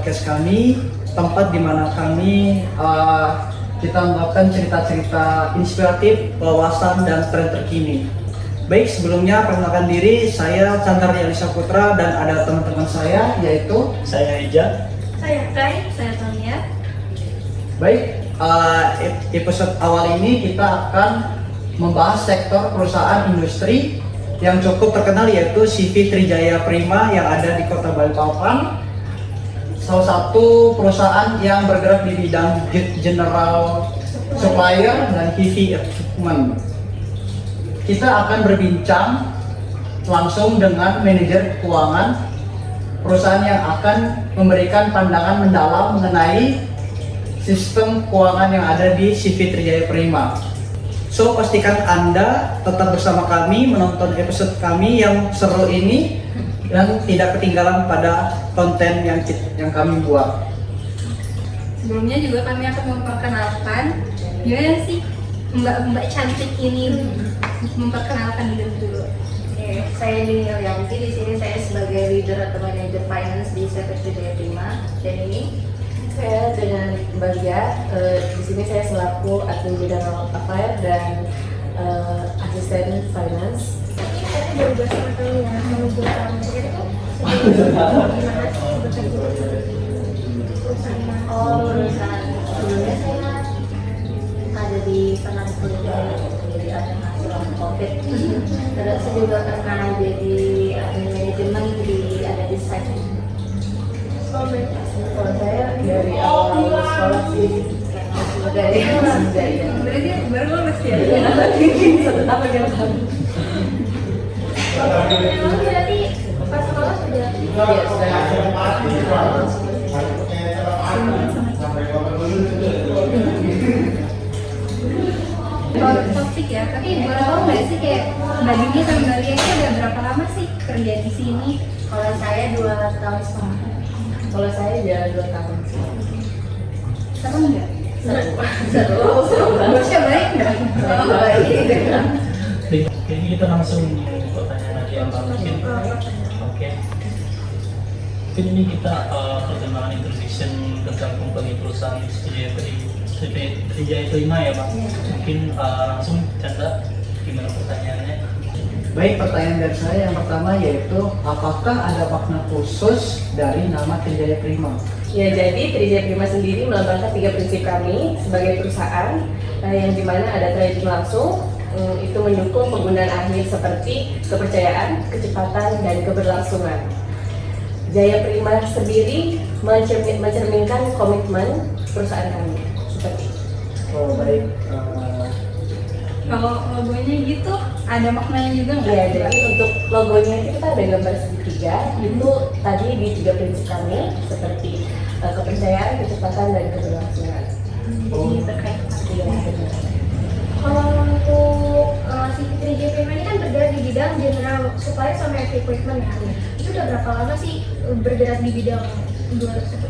podcast kami, tempat di mana kami kita membawakan cerita-cerita inspiratif, wawasan, dan tren terkini. Baik, sebelumnya perkenalkan diri, saya Chandra Yalisa Putra dan ada teman-teman saya yaitu Saya Eja. Saya Kai, saya Tania. baik, episode awal ini kita akan membahas sektor perusahaan industri yang cukup terkenal yaitu CV Trijaya Prima yang ada di Kota Balikpapan. Salah satu perusahaan yang bergerak di bidang general supplier dan heavy equipment. Kita akan berbincang langsung dengan manajer keuangan perusahaan yang akan memberikan pandangan mendalam mengenai sistem keuangan yang ada di CV Trijaya Prima. So, pastikan Anda tetap bersama kami menonton episode kami yang seru ini dan tidak ketinggalan pada konten yang kami buat. Sebelumnya juga kami akan memperkenalkan gimana sih mbak-mbak cantik ini memperkenalkan diri dulu. Oke, saya Nini Yanti. Di sini saya sebagai leader atau manager finance di CV Trijaya Prima. Dan ini saya dengan Mbak Lia. Di sini saya selaku admin general affair dan asisten finance. Saya berubah sama kalian ya, menuju ke manajer itu gimana sih bekerja di perusahaan? Oh, lulusan sebelumnya saya ada di penang kuliah, jadi ada mahasiswa COVID. Terus saya juga pernah jadi admin manajemen ada di site. Kalau saya dari awal sekolah sih dari budaya. Berarti baru lulus ya? Satu tahun yang lalu. Memang berarti pas sekolah sudah Iya, sudah. topik ya, tapi boleh tahu nggak sih kayak Mbak Dini sama Mbak Lia itu udah berapa lama sih kerja di sini? Kalau saya 2 tahun setengah. Kalau saya udah 2 tahun. Seru nggak? Seru banget. Bosnya baik nggak? Jadi kita langsung pertanyaan aja yang mungkin. Oke. Mungkin ini kita perkembangan introduction tentang company perusahaan Trijaya Prima ya Pak. Mungkin langsung Chandra, gimana pertanyaannya? Baik, pertanyaan dari saya yang pertama yaitu apakah ada makna khusus dari nama Trijaya Prima? Ya, jadi Trijaya Prima sendiri melambangkan 3 prinsip kami sebagai perusahaan yang dimana ada trading langsung, itu mendukung penggunaan akhir seperti kepercayaan, kecepatan, dan keberlangsungan. Jaya Prima sendiri mencerminkan komitmen perusahaan kami seperti itu. Oh baik, Kalau logonya gitu ada maknanya juga nggak? Ya, jadi untuk logonya itu kita ada gambar segitiga. Itu tadi di 3 prinsip kami seperti kepercayaan, kecepatan, dan keberlangsungan. Jadi terkait. Iya, benar. Kalau untuk CV Trijaya Prima ini kan bergerak di bidang general supplier sama heavy equipment ya. Itu udah berapa lama sih bergerak di bidang dua tersebut?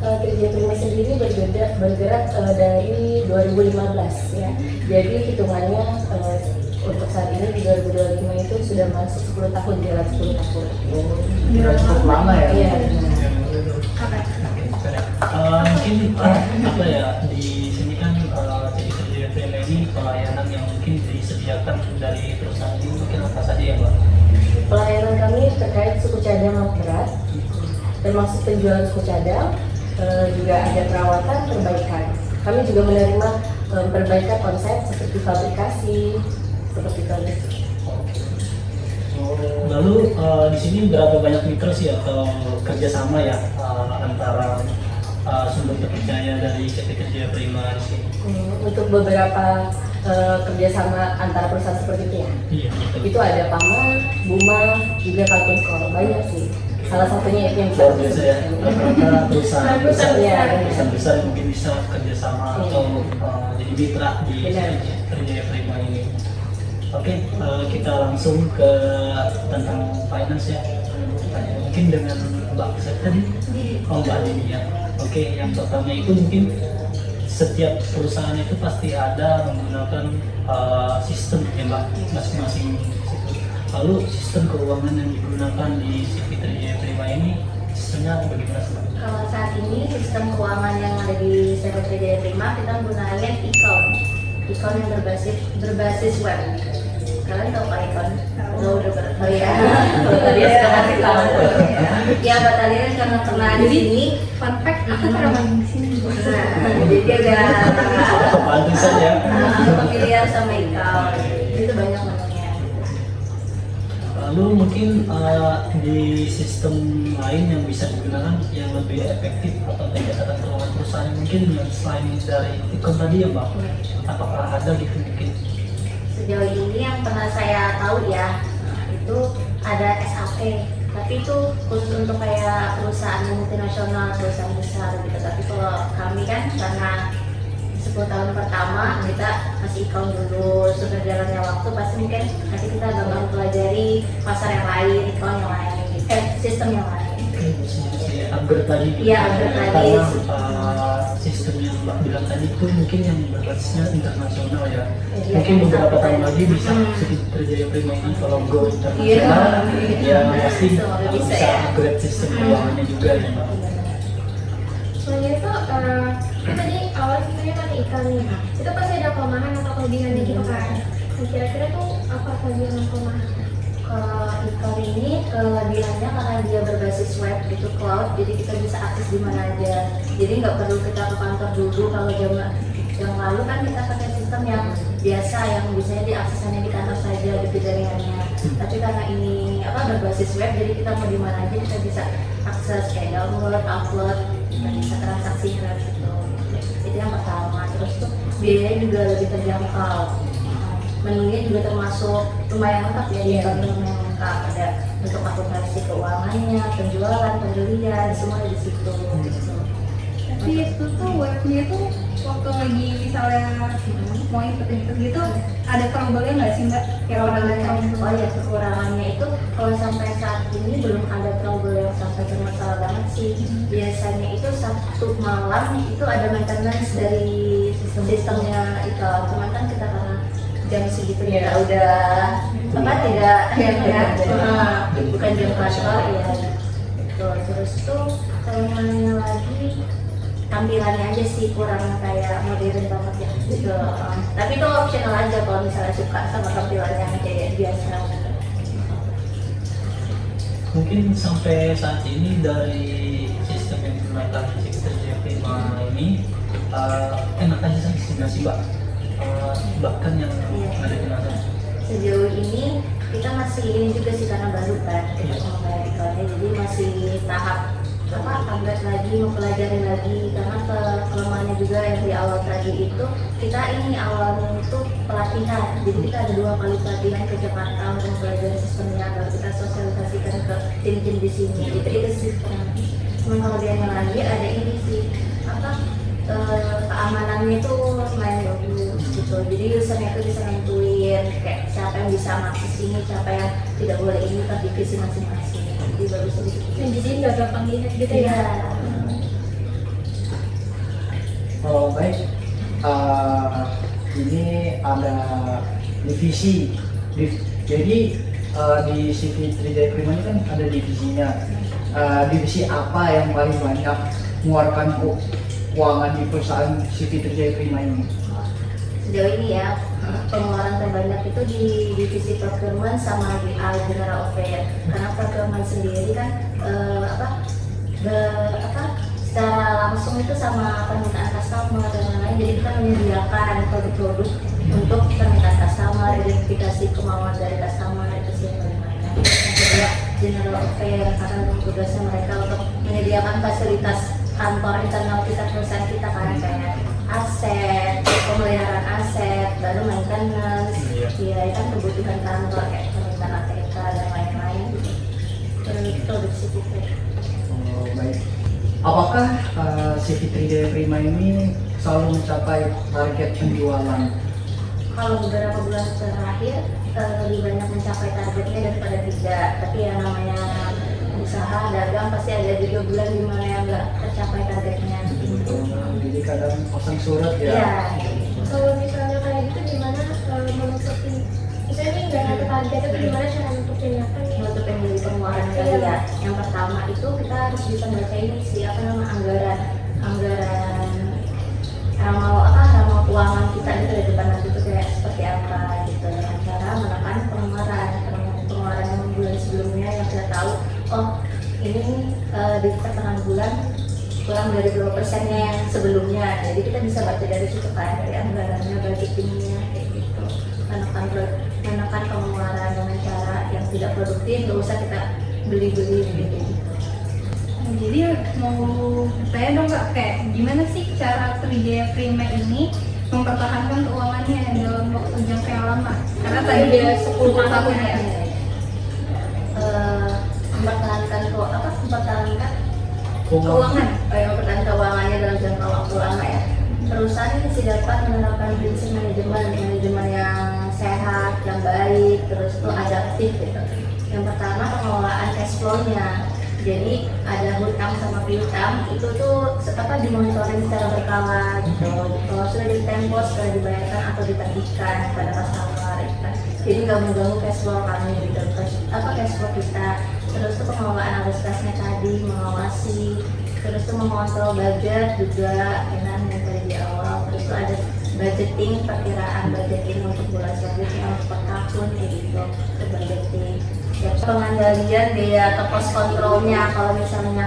Trijaya Prima sendiri bergerak dari 2015 ya. Jadi hitungannya untuk saat ini di 2025 itu sudah masuk 10 tahun, jalan 10 tahun. sudah cukup lama ya. Iya. Mungkin apa ya, di sini kan jadi Trijaya Prima ini pelayanan yang mungkin disediakan dari perusahaan ini mungkin apa saja ya Pak? Pelayanan kami terkait suku cadang berat, termasuk penjualan suku cadang, juga ada perawatan, perbaikan. Kami juga menerima perbaikan konsep seperti fabrikasi, seperti itu. Lalu di sini berapa banyak mitra sih atau kerjasama ya antara sumber terpercaya dari PT Trijaya Prima di sini? Untuk beberapa kerjasama antara perusahaan seperti itu ya. Iya, betul. Itu ada Pama, Buma, juga Kalkun Skor, banyak sih. Salah satunya itu yang Luar biasa ya. Rata-rata perusahaan besar, Iya. perusahaan besar mungkin bisa kerjasama atau jadi mitra di Benar. Trijaya Prima ini. Oke, kita langsung ke tentang finance ya. Mungkin dengan Mbak Septen, Mbak Dini ya. Oke, yang pertama itu mungkin setiap perusahaan itu pasti ada menggunakan sistem ya Mbak, masing-masing situ. Lalu sistem keuangan yang digunakan di CV Trijaya Prima ini sistemnya bagaimana sih? Kalau saat ini sistem keuangan yang ada di CV Trijaya Prima kita menggunakan e-account yang berbasis web. Kalian tahu Pak e-account? Tahu udah oh ya. Tadi sudah kasih tahu. Ya Mbak Talia karena pernah di sini. Fun fact, aku pernah main di sini. Nah, jadi dia udah Bantu saja. familiar sama e-account. Itu banyak menunya. Lalu mungkin di sistem lain yang bisa digunakan yang lebih efektif atau pendekatan keuangan perusahaan mungkin yang selain dari ikon tadi ya Mbak, apakah ada gitu mungkin? Sejauh ini yang pernah saya tahu ya itu ada SAP, tapi itu khusus untuk kayak perusahaan multinasional, perusahaan besar gitu. Tapi kalau kami kan karena 10 tahun pertama kita masih account dulu, sudah jalannya waktu pasti mungkin nanti kita bakal pelajari pasar yang lain, account yang lain, sistem yang lain. Upgrade tadi. Iya, upgrade tadi. Karena sistem yang Mbak bilang tadi itu mungkin yang berbasisnya internasional ya. Iya, Mungkin beberapa tahun sampai- lagi bisa CV Trijaya Prima ini kalau go Iya. internasional, ya pasti Semoga bisa bisa ya. upgrade sistem keuangannya juga ya Mbak. Soalnya itu kan tadi awal kita pakai ikan nih. Itu pasti ada kelemahan atau kelebihannya gitu kan. Nah, kira-kira tuh apa kelebihan dan kelemahan? Kalau e-account ini kelebihannya karena dia berbasis web itu cloud, jadi kita bisa akses di mana aja. Jadi nggak perlu kita ke kantor dulu. Kalau yang lalu kan kita pakai sistem yang biasa yang biasanya diakses hanya di kantor saja gitu jaringannya. Tapi karena ini berbasis web, jadi kita mau di mana aja kita bisa akses kayak download, upload, kita bisa transaksi lewat situ. Itu yang pertama. Terus tuh biayanya juga lebih terjangkau. Menunya juga termasuk lumayan lengkap ya, di lumayan lengkap, ada untuk akuntansi keuangannya, penjualan, pembelian, semua ada di situ. Tapi itu tuh webnya tuh waktu lagi misalnya mau ikut gitu ada trouble-nya nggak sih Mbak? Oh ya, kekurangannya itu kalau sampai saat ini belum ada trouble yang sampai bermasalah banget sih. Biasanya itu satu malam itu ada maintenance dari sistemnya itu, cuman kan kita karena jam segitu ya udah tidak bukan jam kantor ya gitu. Terus tuh kelemahannya lagi tampilannya aja sih kurang kayak modern banget ya gitu. Tapi itu optional aja kalau misalnya suka sama tampilannya kayak biasa. Mungkin sampai saat ini dari sistem yang digunakan CV Trijaya Prima ini enak aja sih Mbak. Bahkan yang ada di mana? Sejauh ini kita masih ini juga sih karena baru kan kita membayar ikannya, jadi masih tahap upgrade lagi, mempelajari lagi karena kelemahannya juga yang di awal tadi itu kita ini awalnya itu pelatihan, jadi kita ada 2 kali pelatihan ke Jakarta untuk mempelajari sistemnya, baru kita sosialisasikan ke tim-tim di sini. Jadi itu sistem. Cuman kalau dia yang lagi ada ini sih keamanannya itu lumayan bagus gitu. Jadi usernya itu bisa nentuin kayak siapa yang bisa mengakses ini, siapa yang tidak boleh ini, tapi divisi masing-masing. Jadi bagus sedikit. Yang di sini nggak gampang dilihat gitu ya? Oh baik, ini ada divisi. Jadi di CV Trijaya Prima ini kan ada divisinya. Divisi apa yang paling banyak mengeluarkan keuangan di perusahaan CV Trijaya Prima ini? Sejauh ini ya pengeluaran terbanyak itu di divisi procurement sama di general affair. Karena procurement sendiri kan secara langsung itu sama permintaan customer dan lain-lain. Jadi kita menyediakan produk-produk untuk permintaan customer, identifikasi kemauan dari customer itu sih yang paling banyak. Kedua general affair karena tugasnya mereka untuk menyediakan fasilitas kantor internal kita, perusahaan kita kan kayak aset, pemeliharaan aset, baru maintenance, ya kan kebutuhan kantor kayak permintaan ATK dan lain-lain. Produksi kita. Oh, baik. Apakah CV Trijaya Prima ini selalu mencapai target penjualan? Kalau beberapa bulan terakhir lebih banyak mencapai targetnya daripada tidak. Tapi yang namanya usaha dagang pasti ada juga bulan di mana yang nggak tercapai targetnya. Jadi kadang pasang surat ya. Iya. Kalau misalnya kayak gitu gimana menutupi Misalnya nih nggak ada target itu gimana cara nentuinnya kan? Nutupin dari pengeluaran tadi ya. Yang pertama itu kita harus bisa baca ini sih apa nama anggaran ramal keuangan kita itu dari depan nanti itu kayak seperti apa gitu dengan cara menekan pengeluaran yang bulan sebelumnya yang kita tahu oh ini di pertengahan bulan kurang dari 20%-nya yang sebelumnya, jadi kita bisa baca dari situ kan dari anggarannya, budgetingnya kayak gitu, menekan pengeluaran dengan cara yang tidak produktif, nggak usah kita beli-beli gitu. Jadi mau saya dong Kak, kayak gimana sih cara Trijaya Prima ini mempertahankan keuangannya dalam waktu jangka yang lama? Karena tadi dia 10 tahun ya. Mempertahankan keuangan, mempertahankan keuangannya dalam jangka waktu lama ya. Perusahaan ini sih dapat menerapkan prinsip manajemen yang sehat, yang baik, terus itu adaptif gitu. Yang pertama pengelolaan cash flow-nya. Jadi ada hutang sama piutang itu tuh dimonitoring secara berkala gitu. Kalau sudah di tempo sudah dibayarkan atau ditagihkan pada customer gitu kan. Jadi nggak mengganggu cash flow kami gitu. Cash flow kita. Terus tuh pengelolaan arus kasnya tadi, mengawasi. Terus tuh mengontrol budget juga yang tadi di awal. Terus tuh ada budgeting, perkiraan budgeting untuk bulan selanjutnya untuk per tahun kayak gitu. Itu budgeting. Ya, pengendalian biaya atau cost controlnya kalau misalnya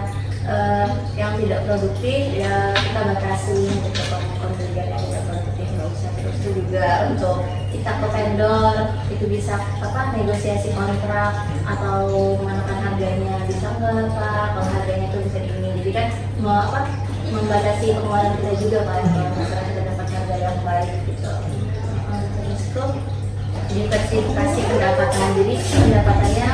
yang tidak produktif ya kita batasi gitu pembelian yang tidak produktif nggak usah. Terus itu juga untuk kita ke vendor itu bisa negosiasi kontrak atau menekan harganya bisa nggak Pak, kalau harganya itu bisa ini jadi kan membatasi pengeluaran kita juga kan kalau misalnya kita dapat harga yang baik gitu. Terus itu diversifikasi pendapatan, jadi pendapatannya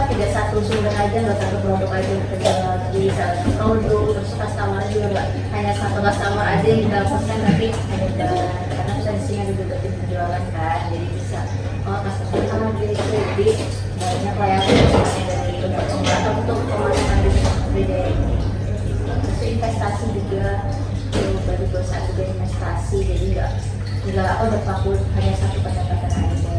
tidak satu sumber aja, nggak satu produk aja yang kita jual, jadi satu produk, terus customer juga nggak hanya satu customer aja yang kita lakukan, tapi ada jalan karena bisa di sini ada juga tim penjualan kan, jadi bisa customer beli itu jadi banyak lah ya dari untuk pemasukan bisnis Trijaya ini. Terus investasi juga, bagi perusahaan juga investasi, jadi nggak berpaku hanya satu pendapatan aja.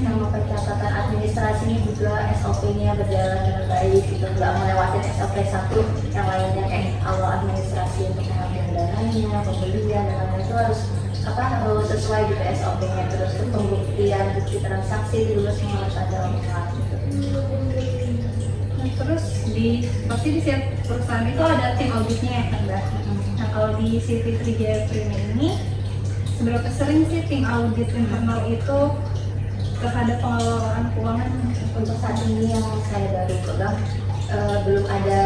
Sama pencatatan administrasinya juga SOP-nya berjalan dengan baik, gitu nggak melewatin SOP satu, yang lainnya kayak awal administrasi untuk mengambil dananya, pembelian dan lain-lain itu harus sesuai gitu SOP-nya. Terus tuh pembuktian bukti transaksi itu juga semua harus ada lengkap gitu. Terus pasti di setiap perusahaan itu ada tim auditnya ya kan Mbak? Nah kalau di CV Trijaya Prima ini seberapa sering sih tim audit internal itu terhadap pengelolaan keuangan? Untuk saat ini yang saya baru pegang belum ada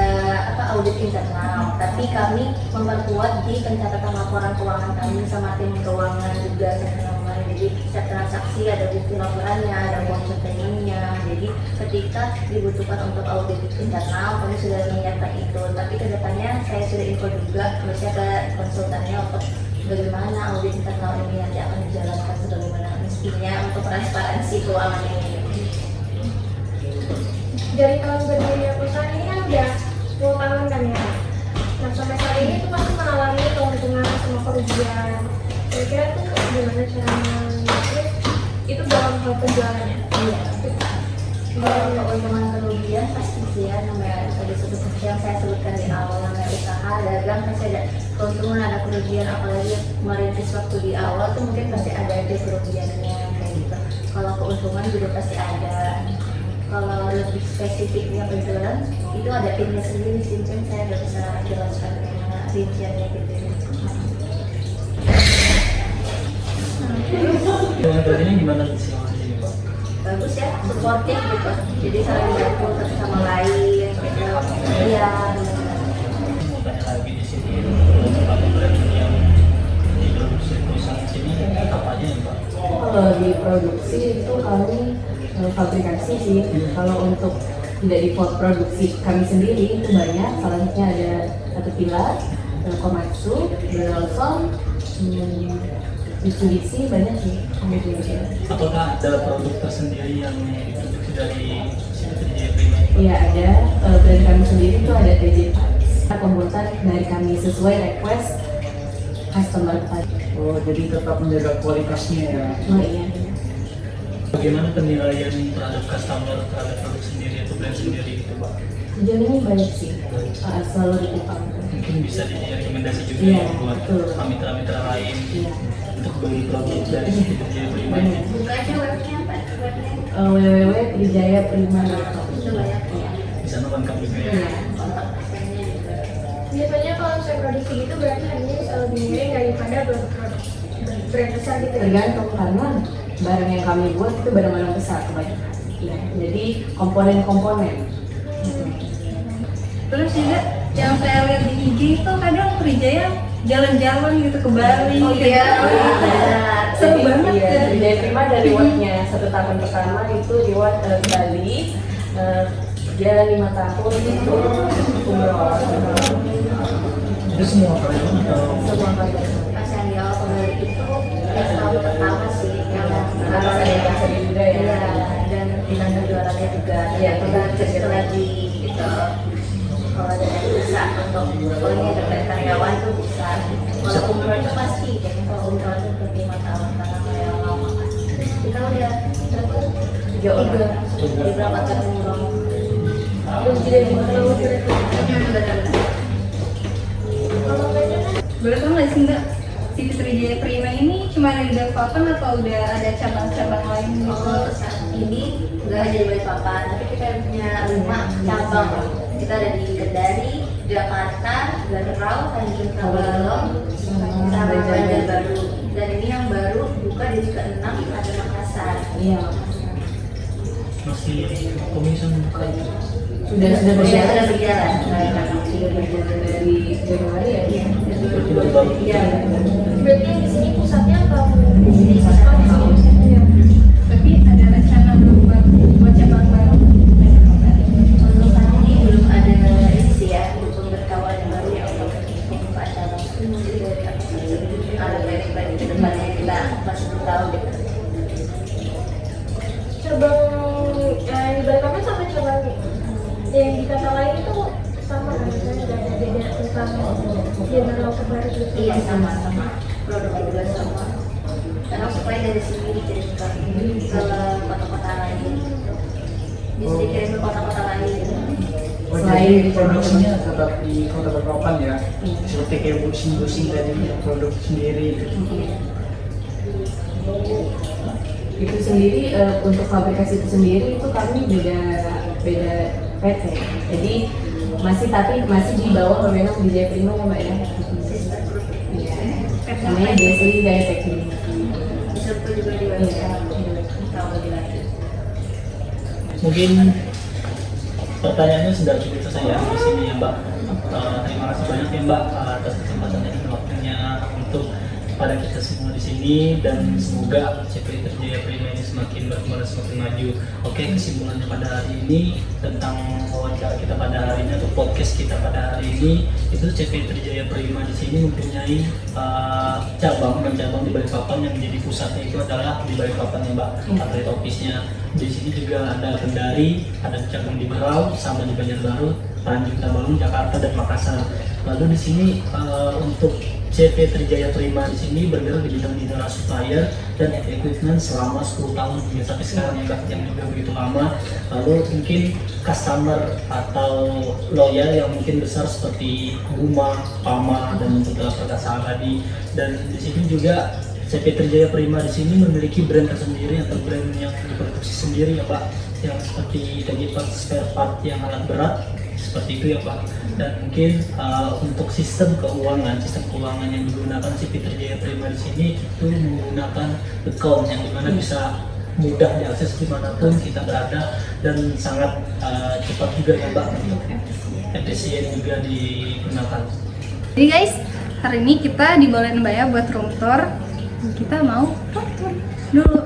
audit internal, tapi kami memperkuat di pencatatan laporan keuangan kami sama tim keuangan juga teman-teman. Jadi setiap transaksi ada bukti laporannya, ada uang statementnya. Jadi ketika dibutuhkan untuk audit internal, kami sudah menyiapkan itu. Tapi kedepannya saya sudah info juga, misalnya ke konsultannya untuk bagaimana audit internal ini nanti akan dijalankan sebagaimana mestinya untuk transparansi keuangan ini. Dari tahun berdirinya perusahaan ini kan udah 10 tahun kan ya. Nah sampai saat ini tuh pasti mengalami keuntungan sama kerugian. Kira-kira tuh gimana caranya itu dalam hal penjualannya? Iya. Kalau keuntungan kerugian pasti sih ya, namanya tadi yang saya sebutkan di awal, namanya usaha dagang pasti ada keuntungan ada kerugian, apalagi merintis waktu di awal tuh mungkin pasti ada aja kerugiannya kayak gitu. Kalau keuntungan juga pasti ada. Kalau lebih spesifiknya penjualan itu ada timnya sendiri sih, mungkin saya nggak bisa jelaskan bagaimana rinciannya gitu. Dengan ini gimana sih Pak? Bagus ya, supportif gitu, jadi saling bantu satu sama lain gitu. Iya. Mau tanya lagi di sini apa brand yang diproduksi perusahaan sini apa aja ya Pak? Kalau di produksi itu kami fabrikasi sih. Kalau untuk tidak di produksi kami sendiri itu banyak. Salah satunya ada Caterpillar, Komatsu, Donaldson, Mitsubishi, banyak sih di Indonesia. Apakah ada produk tersendiri yang diproduksi dari Trijaya Prima? Iya ada, brand kami sendiri itu ada TJ Parts. Pembuatan dari kami sesuai request customer tadi. Oh, jadi tetap menjaga kualitasnya ya. Oh iya. Bagaimana penilaian terhadap customer, terhadap produk sendiri atau brand sendiri gitu Pak? Sejauh ini baik sih, selalu dipupang. Mungkin bisa direkomendasi juga Iya, ya buat betul. mitra-mitra lain Iya. untuk beli produk dari CV Trijaya Prima ini. Buka aja webnya Pak, webnya www.trijayaprima.com. itu banyak ya. Di sana lengkap juga ya. Iya. Kontak personnya juga. Biasanya kalau saya produksi gitu berarti harganya lebih miring daripada produk-produk brand besar gitu ya. Tergantung karena barang yang kami buat itu barang-barang besar kebanyakan. Iya. Jadi komponen-komponen. Terus juga yang saya lihat di IG itu kadang Trijaya jalan-jalan gitu ke Bali. Oh ke iya, Bali. Seru Jadi, banget iya, ya. Trijaya Prima dari rewardnya 1 tahun pertama itu reward Bali. Dia 5 tahun itu umroh. Itu semua karyawan atau Semua karyawan. Pas yang di awal kembali itu tahun pertama sih yang Harus ada yang seri juga ya. Iya, dan bintang jualannya juga. Iya, Kita kita itu lagi gitu. Kalau ada yang bisa untuk kalau ini ada brand karyawan tuh bisa. Kalau umroh itu pasti, jadi kalau umroh itu untuk 5 tahun karena kayak lama kan. Kita udah berapa? 3 orang. Jadi berapa tahun umroh? Belum tidak dikenal berarti. Boleh tau nggak sih Mbak, CV Trijaya Prima ini cuma ada di Balikpapan atau udah ada cabang-cabang lain gitu? Oh, saat ini nggak hanya di Balikpapan, tapi kita punya 5 cabang. Kita ada di Kendari, Jakarta, Garau, Tanjung Tabalong, sama Banjarbaru. Dan ini yang baru buka di ke-6 ada Makassar. Iya. masih komision bukan? Sudah Iya, berjalan. sudah berjalan. Sudah berjalan dari Januari ya. Iya, Iya. Berarti yang di sini pusatnya atau di sini Oh, di sini pusatnya. Tapi ada rencana belum buat cabang baru? untuk saat ini belum ada ini sih ya, untuk pemberitahuan yang baru ya untuk membuka cabang. Jadi dari ada planning-planning ke depannya kita masih belum tahu gitu. Cabang yang di Balikpapan sama cabang yang di kota lain itu sama kan? Misalnya nggak ada beda tentang general terbaru gitu. Iya sama-sama, produk juga sama. Karena supaya dari sini dikirimkan ke kota-kota lain. Bisa dikirim ke kota-kota lain. Oh, Selain jadi di produksinya tetap di Kota Balikpapan ya, seperti kayak busing-busing tadi produk sendiri. Itu sendiri untuk fabrikasi itu sendiri itu kami beda PT. Jadi masih di bawah wewenang Trijaya Prima ya Mbak ya. Sister group Iya. Namanya Desli Jaya Teknik. disertai juga di Iya. website. Tahu lebih lanjut. Mungkin pertanyaannya sudah cukup selesai ya di sini ya Mbak. Terima kasih banyak ya Mbak atas kesempatannya dan waktunya untuk pada kita semua di sini, dan semoga CV Trijaya Prima ini semakin berkembang dan semakin maju. Oke, kesimpulannya pada hari ini tentang wawancara kita pada hari ini atau podcast kita pada hari ini itu CV Trijaya Prima di sini mempunyai cabang di Balikpapan yang menjadi pusatnya itu adalah di Balikpapan ya Mbak, atlet office-nya. Di sini juga ada Kendari, ada cabang di Berau, sama di Banjarbaru, Tanjung Tabalong, Jakarta, dan Makassar. Lalu di sini untuk CV Trijaya Prima di sini bergerak di bidang mineral supplier dan equipment selama 10 tahun hingga sampai sekarang ya Mbak, yang juga begitu lama. Lalu mungkin customer atau loyal yang mungkin besar seperti Buma, Pama, dan juga Perkasa Abadi. Dan di sini juga CV Trijaya Prima di sini memiliki brand tersendiri atau brand yang diproduksi sendiri ya Pak, yang seperti bagi spare part yang alat berat seperti itu ya Pak. Dan mungkin untuk sistem keuangan yang digunakan CV Trijaya Prima di sini itu menggunakan account yang dimana bisa mudah diakses dimanapun kita berada dan sangat cepat juga ya Mbak, untuk efisien juga digunakan. Jadi guys, hari ini kita dibolehin Mbak ya buat room tour. Kita mau room tour dulu.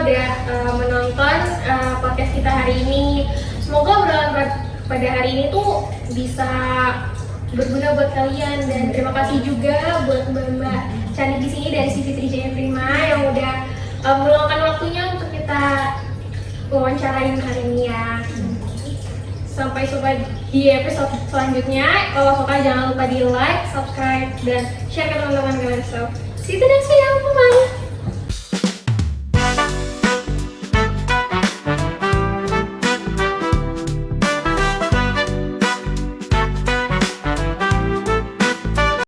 udah menonton podcast kita hari ini. Semoga obrolan pada hari ini tuh bisa berguna buat kalian, dan terima kasih juga buat Mbak Candy di sini dari CV Trijaya Prima yang udah meluangkan waktunya untuk kita wawancarain hari ini ya. Sampai jumpa di episode selanjutnya. Kalau suka jangan lupa di like, subscribe, dan share ke teman-teman kalian. So, see you next video.